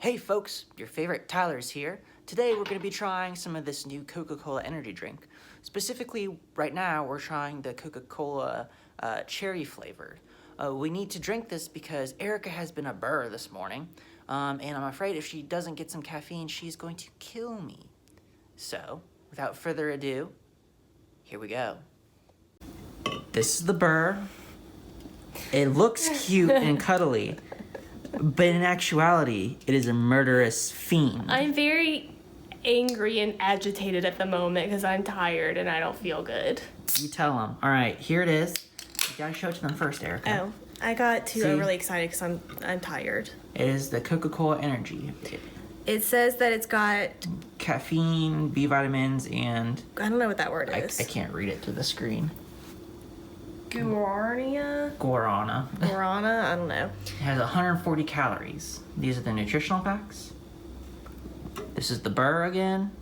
Hey folks, your favorite Tyler's here. Today we're going to be trying some of this new Coca Cola energy drink. Specifically, right now we're trying the Coca Cola cherry flavor. We need to drink this because Erica has been a burr this morning, and I'm afraid if she doesn't get some caffeine, she's going to kill me. So, without further ado, here we go. This is the burr. It looks cute and cuddly. But in actuality, it is a murderous fiend. I'm very angry and agitated at the moment because I'm tired and I don't feel good. You tell them. All right, here it is. You gotta show it to them first, Erica. Oh, I got too overly excited because I'm tired. It is the Coca Cola Energy. It says that it's got caffeine, B vitamins, and I don't know what that word is. I can't read it to the screen. Guarana? Guarana? I don't know. It has 140 calories. These are the nutritional facts. This is the burr again.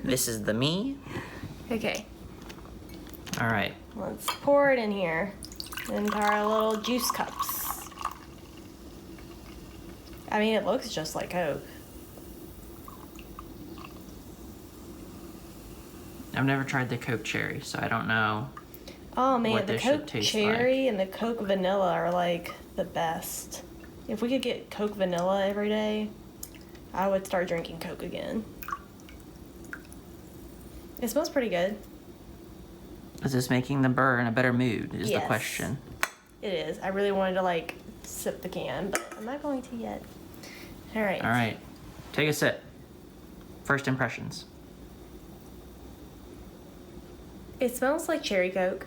This is the me. Okay. All right. Let's pour it in here into our little juice cups. I mean, it looks just like Coke. I've never tried the Coke Cherry, so I don't know. Oh man, what the this Coke should taste Cherry like. and the Coke Vanilla are like the best. If we could get Coke Vanilla every day, I would start drinking Coke again. It smells pretty good. Is this making the burr in a better mood is Yes. the question. It is. I really wanted to like sip the can, but I'm not going to yet. All right. All right. Take a sip. First impressions. It smells like cherry Coke.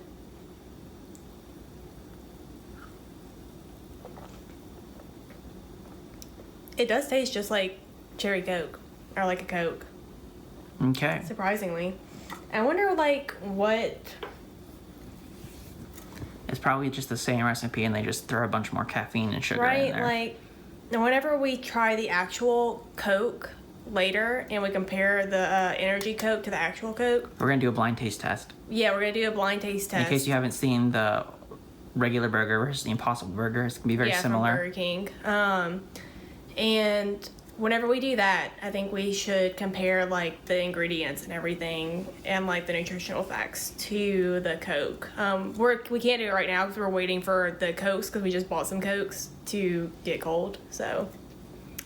It does taste just like cherry Coke, or like a Coke, Okay. surprisingly. I wonder, like, what... It's probably just the same recipe and they just throw a bunch more caffeine and sugar in Right, there. like, whenever we try the actual Coke later, and we compare the energy Coke to the actual Coke... We're going to do a blind taste test. Yeah, we're going to do a blind taste test. In case you haven't seen the regular burger versus the Impossible Burger, it's going to be very similar. From Burger King. And whenever we do that, I think we should compare like the ingredients and everything and like the nutritional facts to the Coke. We can't do it right now because we're waiting for the Cokes because we just bought some Cokes to get cold. So,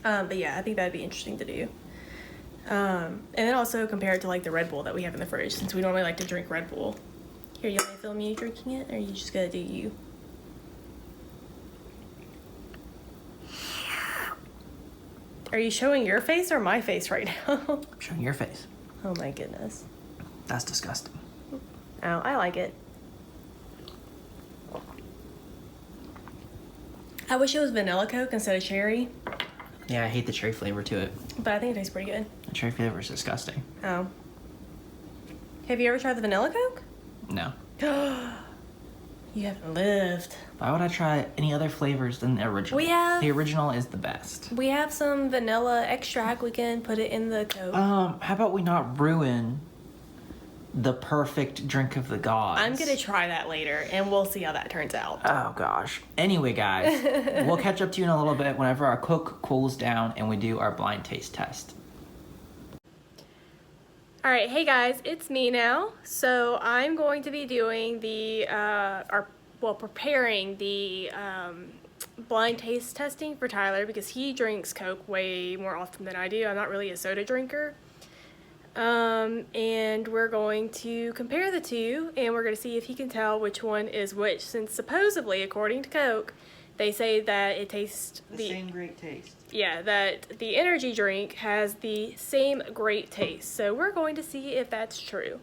but yeah, I think that'd be interesting to do. And then also compare it to like the Red Bull that we have in the fridge since we normally like to drink Red Bull. Here, you want to film you drinking it, or are you just gonna do you? Are you showing your face or my face right now? I'm showing your face. Oh my goodness. That's disgusting. Oh, I like it. I wish it was vanilla Coke instead of cherry, Yeah, I hate the cherry flavor to it. but I think it tastes pretty good. The cherry flavor is disgusting. Oh. Have you ever tried the vanilla Coke? No. You haven't lived. Why would I try any other flavors than the original? The original is the best. We have some vanilla extract. We can put it in the Coke. How about we not ruin the perfect drink of the gods? I'm gonna try that later, and we'll see how that turns out. Oh gosh. Anyway, guys, we'll catch up to you in a little bit whenever our Coke cools down and we do our blind taste test. All right, hey guys, it's me now. So I'm going to be doing preparing the blind taste testing for Tyler because he drinks Coke way more often than I do. I'm not really a soda drinker. And we're going to compare the two, and we're going to see if he can tell which one is which, since supposedly, according to Coke, they say that it tastes The same great taste. Yeah, that the energy drink has the same great taste. So we're going to see if that's true.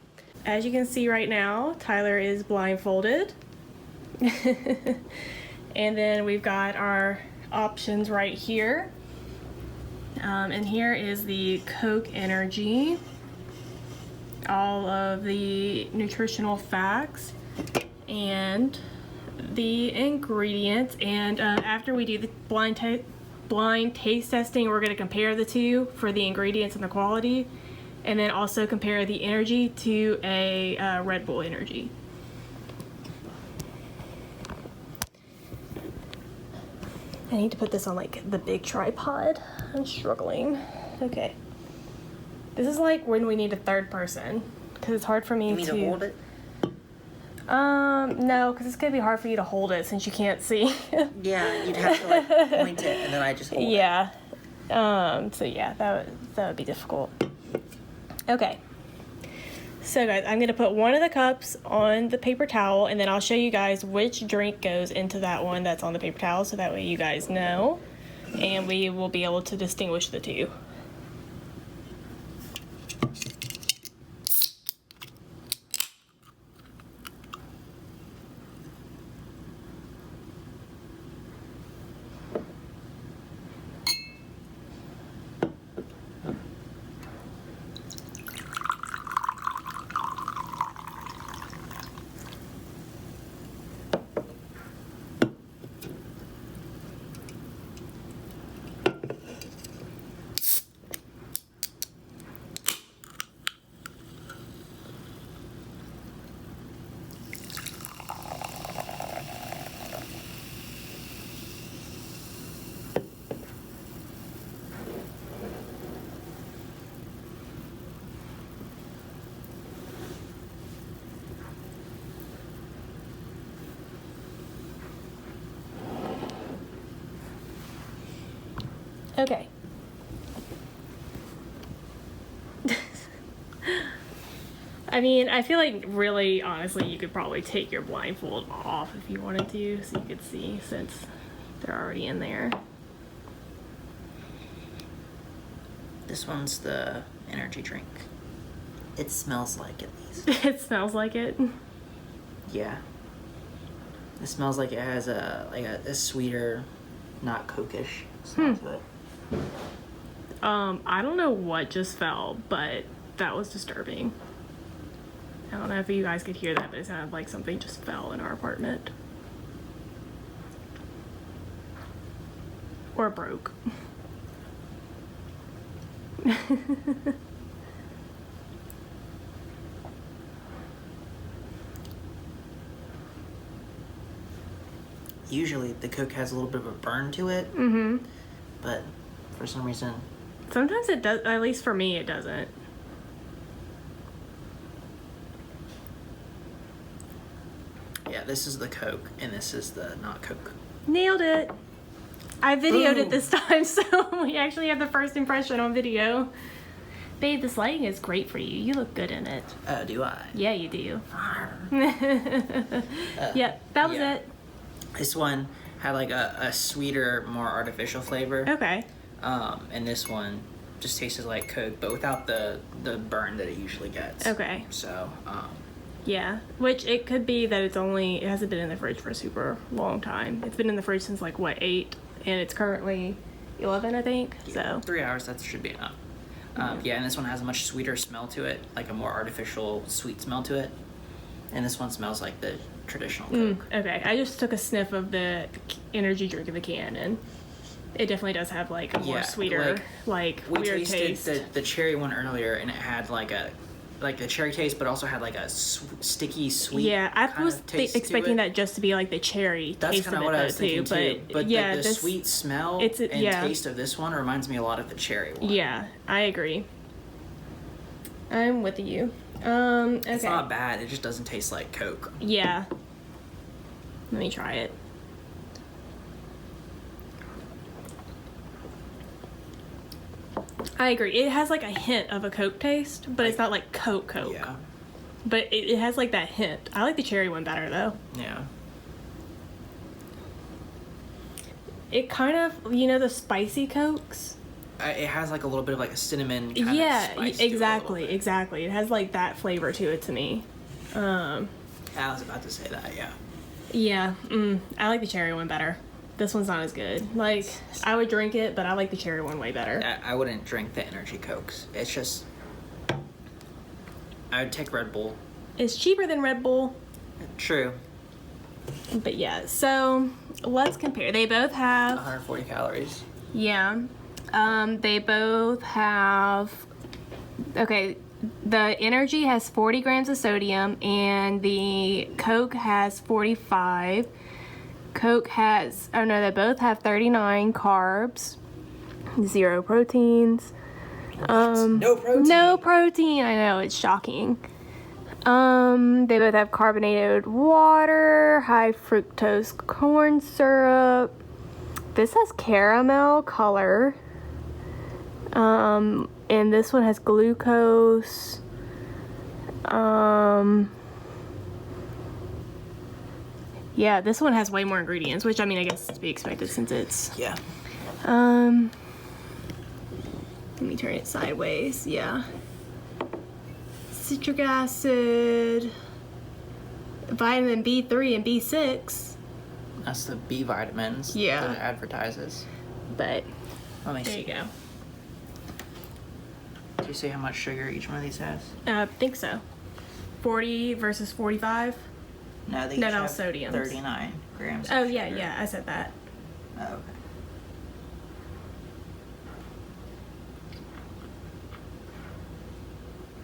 As you can see right now, Tyler is blindfolded. And then we've got our options right here. And here is the Coke Energy. All of the nutritional facts and the ingredients. And after we do the blind taste testing, we're going to compare the two for the ingredients and the quality, and then also compare the energy to a Red Bull energy. I need to put this on like the big tripod. I'm struggling. Okay. This is like when we need a third person, because it's hard for me You mean to hold it? No, because it's gonna be hard for you to hold it since you can't see. Yeah, you'd have to like point it and then I just hold it. Yeah. So yeah, that would be difficult. Okay. So guys, I'm gonna put one of the cups on the paper towel, and then I'll show you guys which drink goes into that one that's on the paper towel, so that way you guys know, and we will be able to distinguish the two. Okay. I mean, I feel like really, honestly, you could probably take your blindfold off if you wanted to, so you could see since they're already in there. This one's the energy drink. It smells like it, at least. It smells like it. Yeah. It smells like it has a sweeter, not Coke-ish smell to it. I don't know what just fell, but that was disturbing. I don't know if you guys could hear that, but it sounded like something just fell in our apartment. Or broke. Usually the Coke has a little bit of a burn to it, but for some reason... Sometimes it does, at least for me, it doesn't. Yeah, this is the Coke, and this is the not Coke. Nailed it. I videoed Boom. it this time, so we actually have the first impression on video. Babe, this lighting is great for you. You look good in it. Oh, do I? Yeah, you do. Yep, that was yeah. it. This one had like a sweeter, more artificial flavor. Okay. And this one just tasted like Coke, but without the burn that it usually gets. Okay. So, Yeah, which it could be that it hasn't been in the fridge for a super long time. It's been in the fridge since like, what, 8? And it's currently 11, I think, so. 3 hours, that should be enough. Yeah, and this one has a much sweeter smell to it, like a more artificial sweet smell to it. And this one smells like the traditional Coke. Okay, I just took a sniff of the energy drink in the can, and it definitely does have like a more sweeter, like we weird taste. tasted the cherry one earlier, and it had like the cherry taste, but also had like a sticky sweet. Yeah, I kind was of taste expecting to it. that just to be like the cherry That's taste of kind it of what I was though, thinking too. But yeah, the this sweet smell and taste of this one reminds me a lot of the cherry one. Yeah, I agree. I'm with you. Okay. It's not bad. It just doesn't taste like Coke. Yeah. Let me try it. I agree. It has like a hint of a Coke taste, but it's not like Coke. Yeah. But it has like that hint. I like the cherry one better though. Yeah. It kind of, the spicy Cokes? It has like a little bit of like a cinnamon kind of spice exactly, to it exactly. It has like that flavor to it to me. I was about to say that, yeah. Yeah, I like the cherry one better. This one's not as good. Like, I would drink it, but I like the cherry one way better. I wouldn't drink the energy Cokes. It's just... I would take Red Bull. It's cheaper than Red Bull. True. But yeah, so let's compare. They both have... 140 calories. Yeah. They both have... Okay, the energy has 40 grams of sodium, and the Coke has 45. Coke has, oh no, they both have 39 carbs, 0 proteins. No protein. No protein. I know, it's shocking. They both have carbonated water, high fructose corn syrup. This has caramel color. And this one has glucose. Yeah, this one has way more ingredients, which I mean, I guess is to be expected since it's. Yeah. Let me turn it sideways. Yeah. Citric acid, vitamin B3 and B6. That's the B vitamins. Yeah. That it advertises. But Let me there see. you go. Do you see how much sugar each one of these has? I think so. 40 versus 45. No, they No, each no, have sodiums. 39 grams. Oh of yeah, sugar. yeah, I said that. Oh, okay.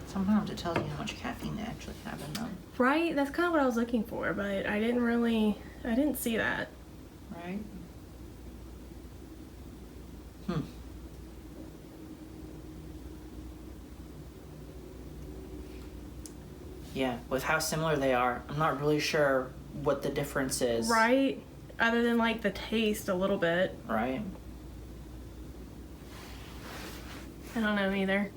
Sometimes it tells you how much caffeine they actually have in them, Right? That's kind of what I was looking for, but I didn't see that. right? Yeah, with how similar they are, I'm not really sure what the difference is. Right? Other than like the taste a little bit. Right? I don't know either.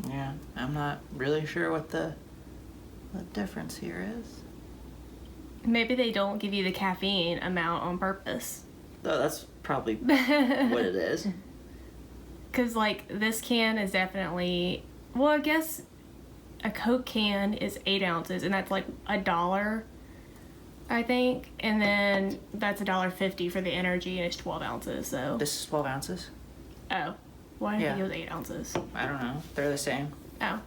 Yeah, I'm not really sure what the difference here is. Maybe they don't give you the caffeine amount on purpose. Oh, that's probably what it is. Because, like, this can is definitely... Well, I guess a Coke can is 8 ounces, and that's, like, $1, I think. And then that's $1.50 for the energy, and it's 12 ounces, so... This is 12 ounces? Oh. Why did I Yeah. think it was 8 ounces? I don't know. They're the same. Oh.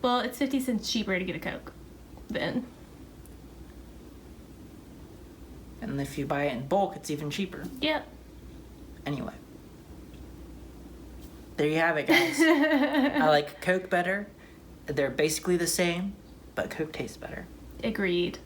Well, it's 50 cents cheaper to get a Coke then. And if you buy it in bulk, it's even cheaper. Yep. Anyway. There you have it, guys. I like Coke better. They're basically the same, but Coke tastes better. Agreed.